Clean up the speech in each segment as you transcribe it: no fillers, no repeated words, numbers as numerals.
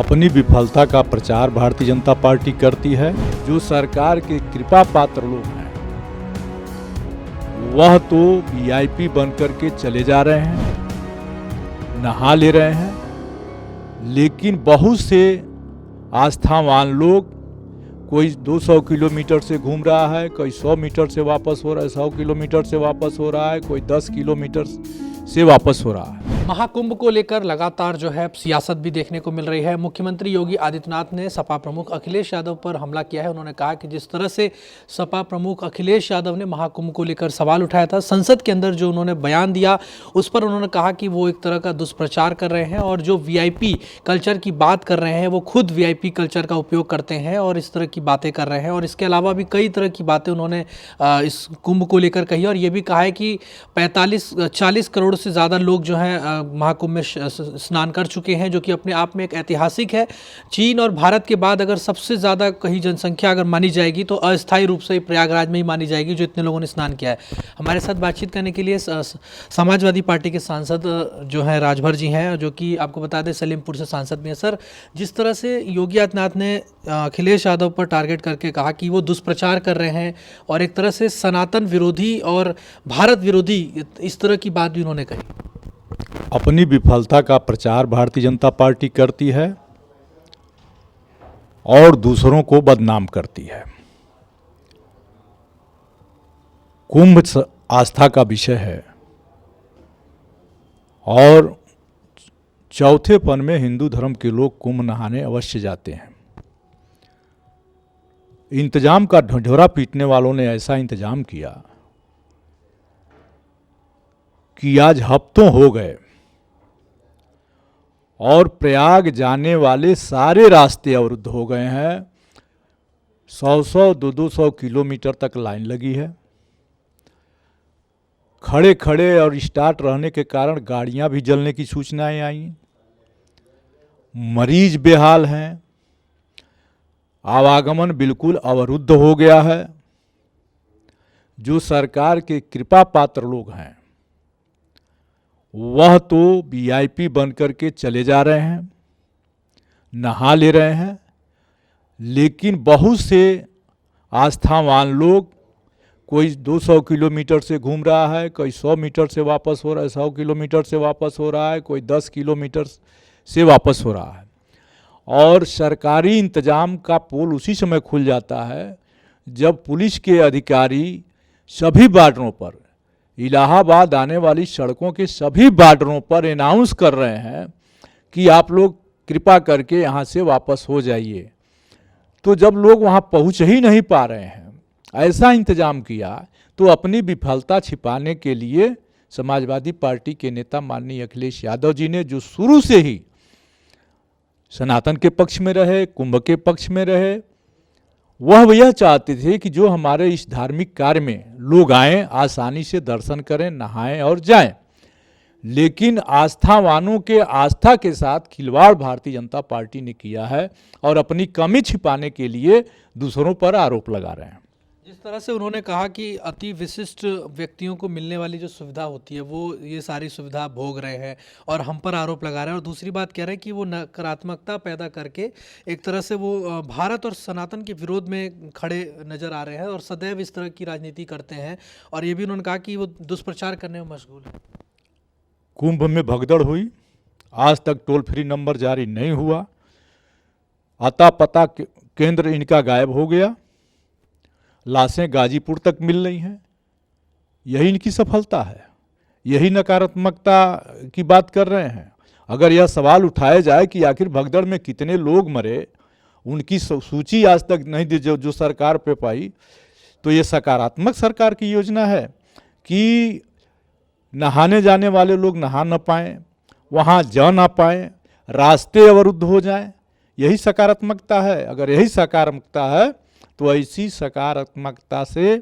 अपनी विफलता का प्रचार भारतीय जनता पार्टी करती है। जो सरकार के कृपा पात्र लोग हैं वह तो वीआईपी बनकर के चले जा रहे हैं, नहा ले रहे हैं, लेकिन बहुत से आस्थावान लोग, कोई 200 किलोमीटर से घूम रहा है, कोई 100 मीटर से वापस हो रहा है, 100 किलोमीटर से वापस हो रहा है, कोई 10 किलोमीटर से वापस हो रहा है। महाकुंभ को लेकर लगातार जो है सियासत भी देखने को मिल रही है। मुख्यमंत्री योगी आदित्यनाथ ने सपा प्रमुख अखिलेश यादव पर हमला किया है। उन्होंने कहा कि जिस तरह से सपा प्रमुख अखिलेश यादव ने महाकुंभ को लेकर सवाल उठाया था, संसद के अंदर जो उन्होंने बयान दिया उस पर उन्होंने कहा कि वो एक तरह का दुष्प्रचार कर रहे हैं और जो वीआईपी कल्चर की बात कर रहे हैं वो खुद वीआईपी कल्चर का उपयोग करते हैं और इस तरह की बातें कर रहे हैं। और इसके अलावा भी कई तरह की बातें उन्होंने इस कुंभ को लेकर कही और ये भी कहा है कि 40 करोड़ से ज़्यादा लोग जो हैं महाकुंभ में स्नान कर चुके हैं, जो कि अपने आप में एक ऐतिहासिक है। चीन और भारत के बाद अगर सबसे ज़्यादा कहीं जनसंख्या अगर मानी जाएगी तो अस्थायी रूप से प्रयागराज में ही मानी जाएगी, जो इतने लोगों ने स्नान किया है। हमारे साथ बातचीत करने के लिए समाजवादी पार्टी के सांसद जो हैं राजभर जी हैं, जो कि आपको बता दें सलीमपुर से सांसद भी हैं। सर, जिस तरह से योगी आदित्यनाथ ने अखिलेश यादव पर टारगेट करके कहा कि वो दुष्प्रचार कर रहे हैं और एक तरह से सनातन विरोधी और भारत विरोधी, इस तरह की बात भी उन्होंने कही। अपनी विफलता का प्रचार भारतीय जनता पार्टी करती है और दूसरों को बदनाम करती है। कुंभ आस्था का विषय है और चौथेपन में हिंदू धर्म के लोग कुंभ नहाने अवश्य जाते हैं। इंतजाम का ढिढोरा पीटने वालों ने ऐसा इंतजाम किया कि आज हफ्तों हो गए और प्रयाग जाने वाले सारे रास्ते अवरुद्ध हो गए हैं। 100-100, 200 किलोमीटर तक लाइन लगी है। खड़े खड़े और स्टार्ट रहने के कारण गाड़ियां भी जलने की सूचनाएं आई। मरीज बेहाल हैं, आवागमन बिल्कुल अवरुद्ध हो गया है। जो सरकार के कृपा पात्र लोग हैं वह तो वीआईपी बनकर के चले जा रहे हैं, नहा ले रहे हैं, लेकिन बहुत से आस्थावान लोग, कोई 200 किलोमीटर से घूम रहा है, कोई 100 मीटर से वापस हो रहा है, 100 किलोमीटर से वापस हो रहा है, कोई 10 किलोमीटर से वापस हो रहा है। और सरकारी इंतजाम का पोल उसी समय खुल जाता है जब पुलिस के अधिकारी सभी बॉर्डरों पर, इलाहाबाद आने वाली सड़कों के सभी बॉर्डरों पर अनाउंस कर रहे हैं कि आप लोग कृपा करके यहाँ से वापस हो जाइए। तो जब लोग वहाँ पहुँच ही नहीं पा रहे हैं, ऐसा इंतजाम किया, तो अपनी विफलता छिपाने के लिए समाजवादी पार्टी के नेता माननीय अखिलेश यादव जी ने, जो शुरू से ही सनातन के पक्ष में रहे, कुंभ के पक्ष में रहे, वह यह चाहते थे कि जो हमारे इस धार्मिक कार्य में लोग आएं, आसानी से दर्शन करें, नहाएं और जाएं। लेकिन आस्थावानों के आस्था के साथ खिलवाड़ भारतीय जनता पार्टी ने किया है और अपनी कमी छिपाने के लिए दूसरों पर आरोप लगा रहे हैं। जिस तरह से उन्होंने कहा कि अति विशिष्ट व्यक्तियों को मिलने वाली जो सुविधा होती है वो ये सारी सुविधा भोग रहे हैं और हम पर आरोप लगा रहे हैं, और दूसरी बात कह रहे हैं कि वो नकारात्मकता पैदा करके एक तरह से वो भारत और सनातन के विरोध में खड़े नजर आ रहे हैं और सदैव इस तरह की राजनीति करते हैं। और ये भी उन्होंने कहा कि वो दुष्प्रचार करने में मशगूल है। कुंभ में भगदड़ हुई, आज तक टोल फ्री नंबर जारी नहीं हुआ, अता पता केंद्र इनका गायब हो गया, लाशें गाजीपुर तक मिल रही हैं। यही इनकी सफलता है, यही नकारात्मकता की बात कर रहे हैं। अगर यह सवाल उठाया जाए कि आखिर भगदड़ में कितने लोग मरे, उनकी सूची आज तक नहीं दी जो सरकार पे पाई, तो ये सकारात्मक सरकार की योजना है कि नहाने जाने वाले लोग नहा न पाएँ, वहाँ जा ना पाएँ, रास्ते अवरुद्ध हो जाएं। यही सकारात्मकता है। अगर यही सकारात्मकता है तो ऐसी सकारात्मकता से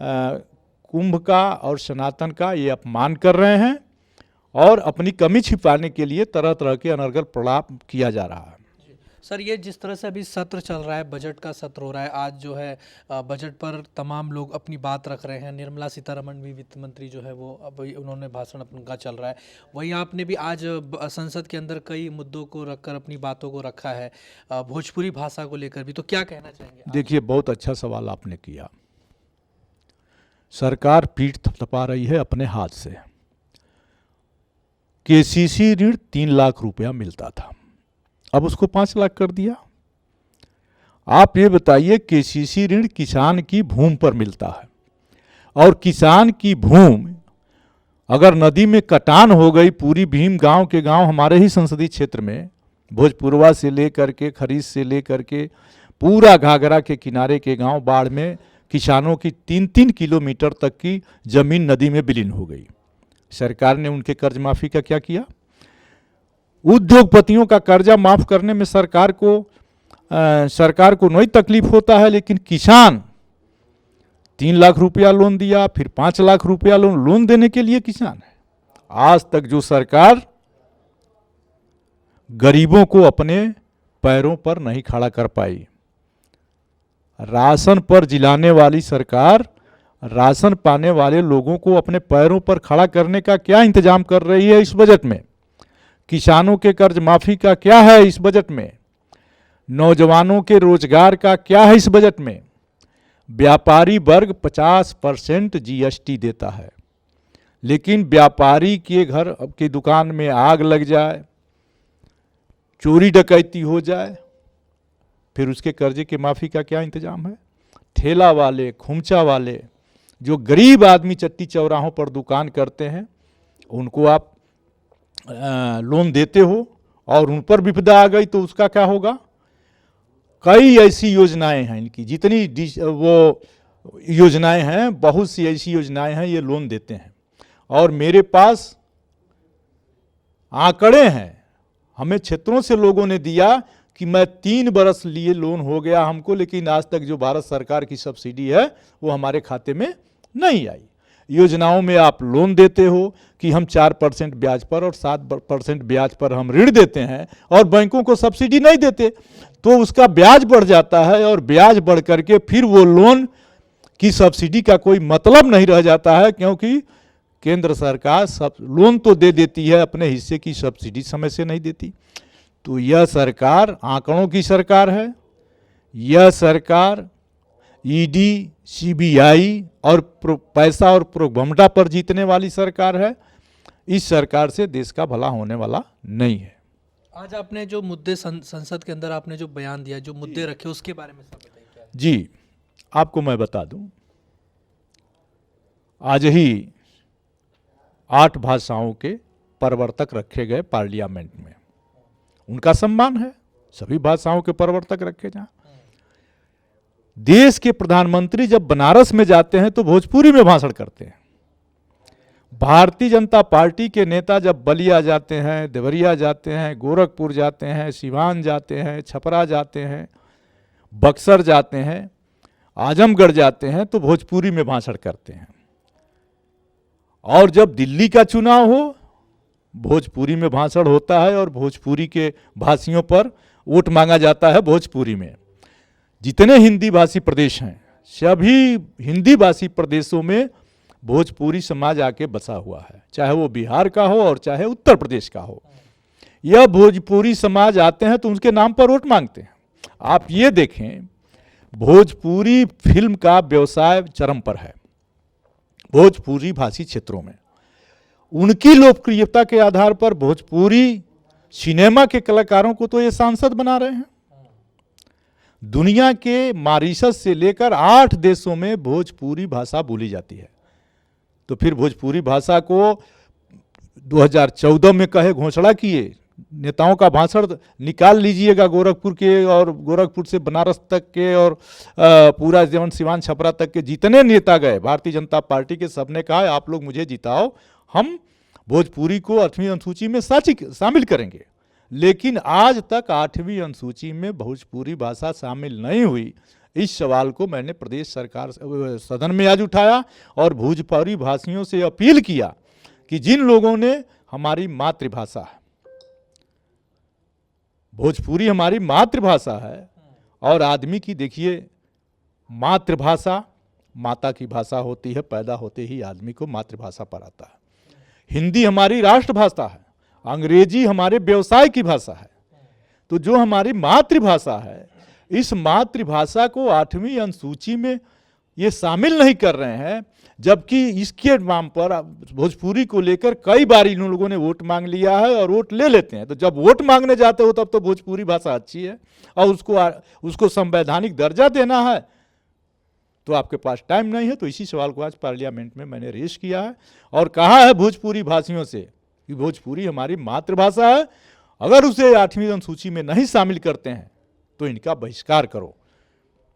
कुंभ का और सनातन का ये अपमान कर रहे हैं और अपनी कमी छिपाने के लिए तरह तरह के अनर्गल प्रलाप किया जा रहा है। सर, ये जिस तरह से अभी सत्र चल रहा है, बजट का सत्र हो रहा है, आज जो है बजट पर तमाम लोग अपनी बात रख रहे हैं। निर्मला सीतारमण भी वित्त मंत्री जो है वो अब उन्होंने भाषण उनका चल रहा है। वहीं आपने भी आज संसद के अंदर कई मुद्दों को रखकर अपनी बातों को रखा है, भोजपुरी भाषा को लेकर भी। तो क्या कहना चाहेंगे? देखिए, बहुत अच्छा सवाल आपने किया। सरकार पीठ थपथपा रही है अपने हाथ से। केसीसी ऋण 3 लाख रुपया मिलता था, अब उसको 5 लाख कर दिया। आप ये बताइए, केसीसी ऋण किसान की भूमि पर मिलता है, और किसान की भूमि अगर नदी में कटान हो गई, पूरी भीम गांव के गांव हमारे ही संसदीय क्षेत्र में, भोजपुरवा से लेकर के खरीद से लेकर के पूरा घाघरा के किनारे के गांव बाढ़ में किसानों की 3-3 किलोमीटर तक की जमीन नदी में विलीन हो गई। सरकार ने उनके कर्ज माफी का क्या किया? उद्योगपतियों का कर्जा माफ करने में सरकार को नहीं तकलीफ होता है, लेकिन किसान 3 लाख रुपया लोन दिया, फिर 5 लाख रुपया लोन देने के लिए किसान है। आज तक जो सरकार गरीबों को अपने पैरों पर नहीं खड़ा कर पाई, राशन पर जिलाने वाली सरकार राशन पाने वाले लोगों को अपने पैरों पर खड़ा करने का क्या इंतजाम कर रही है इस बजट में? किसानों के कर्ज माफी का क्या है इस बजट में? नौजवानों के रोजगार का क्या है इस बजट में? व्यापारी वर्ग 50% जीएसटी देता है, लेकिन व्यापारी के घर की दुकान में आग लग जाए, चोरी डकैती हो जाए, फिर उसके कर्जे की माफ़ी का क्या इंतजाम है? ठेला वाले, खुमचा वाले, जो गरीब आदमी चट्टी चौराहों पर दुकान करते हैं, उनको आप लोन देते हो, और उन पर विपदा आ गई तो उसका क्या होगा? कई ऐसी योजनाएं हैं इनकी, जितनी वो योजनाएं हैं, बहुत सी ऐसी योजनाएं हैं, ये लोन देते हैं। और मेरे पास आंकड़े हैं, हमें क्षेत्रों से लोगों ने दिया कि मैं 3 बरस लिए लोन हो गया हमको, लेकिन आज तक जो भारत सरकार की सब्सिडी है वो हमारे खाते में नहीं आई। योजनाओं में आप लोन देते हो कि हम 4% ब्याज पर और 7% ब्याज पर हम ऋण देते हैं, और बैंकों को सब्सिडी नहीं देते, तो उसका ब्याज बढ़ जाता है, और ब्याज बढ़ करके फिर वो लोन की सब्सिडी का कोई मतलब नहीं रह जाता है, क्योंकि केंद्र सरकार सब लोन तो दे देती है, अपने हिस्से की सब्सिडी समय से नहीं देती। तो यह सरकार आंकड़ों की सरकार है। यह सरकार ईडी, सीबीआई और पैसा और प्रोगमटा पर जीतने वाली सरकार है। इस सरकार से देश का भला होने वाला नहीं है। आज आपने जो मुद्दे संसद के अंदर आपने जो बयान दिया, जो मुद्दे रखे, उसके बारे में सब बताइए क्या? जी, आपको मैं बता दूं, आज ही 8 भाषाओं के प्रवर्तक रखे गए पार्लियामेंट में। उनका सम्मान है, सभी भाषाओं के प्रवर्तक रखे जाएं। देश के प्रधानमंत्री जब बनारस में जाते हैं तो भोजपुरी में भाषण करते हैं। भारतीय जनता पार्टी के नेता जब बलिया जाते हैं, देवरिया जाते हैं, गोरखपुर जाते हैं, सिवान जाते हैं, छपरा जाते हैं, बक्सर जाते हैं, आजमगढ़ जाते हैं, तो भोजपुरी में भाषण करते हैं। और जब दिल्ली का चुनाव हो, भोजपुरी में भाषण होता है, और भोजपुरी के भाषियों पर वोट मांगा जाता है भोजपुरी में। जितने हिंदी भाषी प्रदेश हैं, सभी हिंदी भाषी प्रदेशों में भोजपुरी समाज आके बसा हुआ है, चाहे वो बिहार का हो और चाहे उत्तर प्रदेश का हो। यह भोजपुरी समाज आते हैं तो उनके नाम पर वोट मांगते हैं। आप ये देखें, भोजपुरी फिल्म का व्यवसाय चरम पर है भोजपुरी भाषी क्षेत्रों में। उनकी लोकप्रियता के आधार पर भोजपुरी सिनेमा के कलाकारों को तो ये सांसद बना रहे हैं। दुनिया के मॉरिशस से लेकर 8 देशों में भोजपुरी भाषा बोली जाती है। तो फिर भोजपुरी भाषा को 2014 में कहे घोषणा किए, नेताओं का भाषण निकाल लीजिएगा गोरखपुर के, और गोरखपुर से बनारस तक के, और पूरा जीवन सिवान छपरा तक के जितने नेता गए भारतीय जनता पार्टी के, सबने कहा आप लोग मुझे जिताओ, हम भोजपुरी को 8वीं अनुसूची में शामिल करेंगे। लेकिन आज तक 8वीं अनुसूची में भोजपुरी भाषा शामिल नहीं हुई। इस सवाल को मैंने प्रदेश सरकार सदन में आज उठाया, और भोजपुरी भाषियों से अपील किया कि जिन लोगों ने हमारी मातृभाषा भोजपुरी हमारी मातृभाषा है। और आदमी की देखिए, मातृभाषा माता की भाषा होती है, पैदा होते ही आदमी को मातृभाषा पर आता है। हिंदी हमारी राष्ट्रभाषा है, अंग्रेजी हमारे व्यवसाय की भाषा है। तो जो हमारी मातृभाषा है, इस मातृभाषा को 8वीं अनुसूची में ये शामिल नहीं कर रहे हैं, जबकि इसके नाम पर भोजपुरी को लेकर कई बार इन लोगों ने वोट मांग लिया है और वोट ले लेते हैं। तो जब वोट मांगने जाते हो तब तो भोजपुरी भाषा अच्छी है और उसको संवैधानिक दर्जा देना है, तो आपके पास टाइम नहीं है। तो इसी सवाल को आज पार्लियामेंट में मैंने रेश किया है और कहा है भोजपुरी भाषियों से कि भोजपुरी हमारी मातृभाषा है, अगर उसे 8वीं अनुसूची में नहीं शामिल करते हैं तो इनका बहिष्कार करो।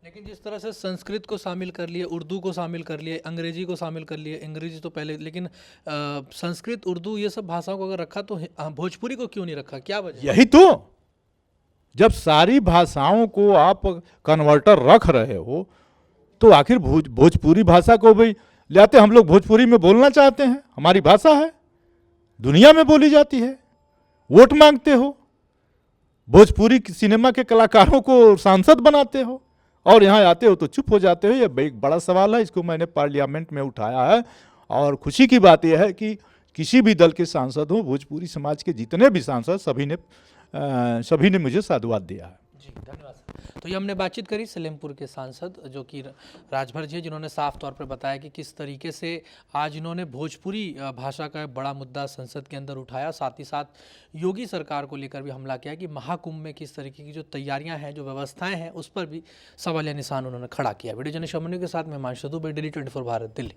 लेकिन जिस तरह से संस्कृत को शामिल कर लिए, उर्दू को शामिल कर लिए, अंग्रेजी को शामिल कर लिए, अंग्रेजी तो पहले, लेकिन संस्कृत, उर्दू ये सब भाषाओं को अगर रखा तो भोजपुरी को क्यों नहीं रखा, क्या वजह? यही तो, जब सारी भाषाओं को आप कन्वर्टर रख रहे हो तो आखिर भोजपुरी भाषा को भी लाते। हम लोग भोजपुरी में बोलना चाहते हैं, हमारी भाषा है, दुनिया में बोली जाती है। वोट मांगते हो, भोजपुरी सिनेमा के कलाकारों को सांसद बनाते हो और यहाँ आते हो तो चुप हो जाते हो। यह एक बड़ा सवाल है, इसको मैंने पार्लियामेंट में उठाया है। और खुशी की बात यह है कि किसी भी दल के सांसद हो, भोजपुरी समाज के जितने भी सांसद, सभी ने मुझे साधुवाद दिया है। जी, धन्यवाद सर। तो ये हमने बातचीत करी सलेमपुर के सांसद जो कि राजभर जी, जिन्होंने साफ तौर पर बताया कि किस तरीके से आज इन्होंने भोजपुरी भाषा का बड़ा मुद्दा संसद के अंदर उठाया, साथ ही साथ योगी सरकार को लेकर भी हमला किया कि महाकुंभ में किस तरीके की जो तैयारियां हैं, जो व्यवस्थाएं हैं, उस पर भी सवालिया निशान उन्होंने खड़ा किया। वीडियो जर्नलिस्ट अमनु के साथ मैं हिमांशु दुबे, डेली 24 भारत, दिल्ली।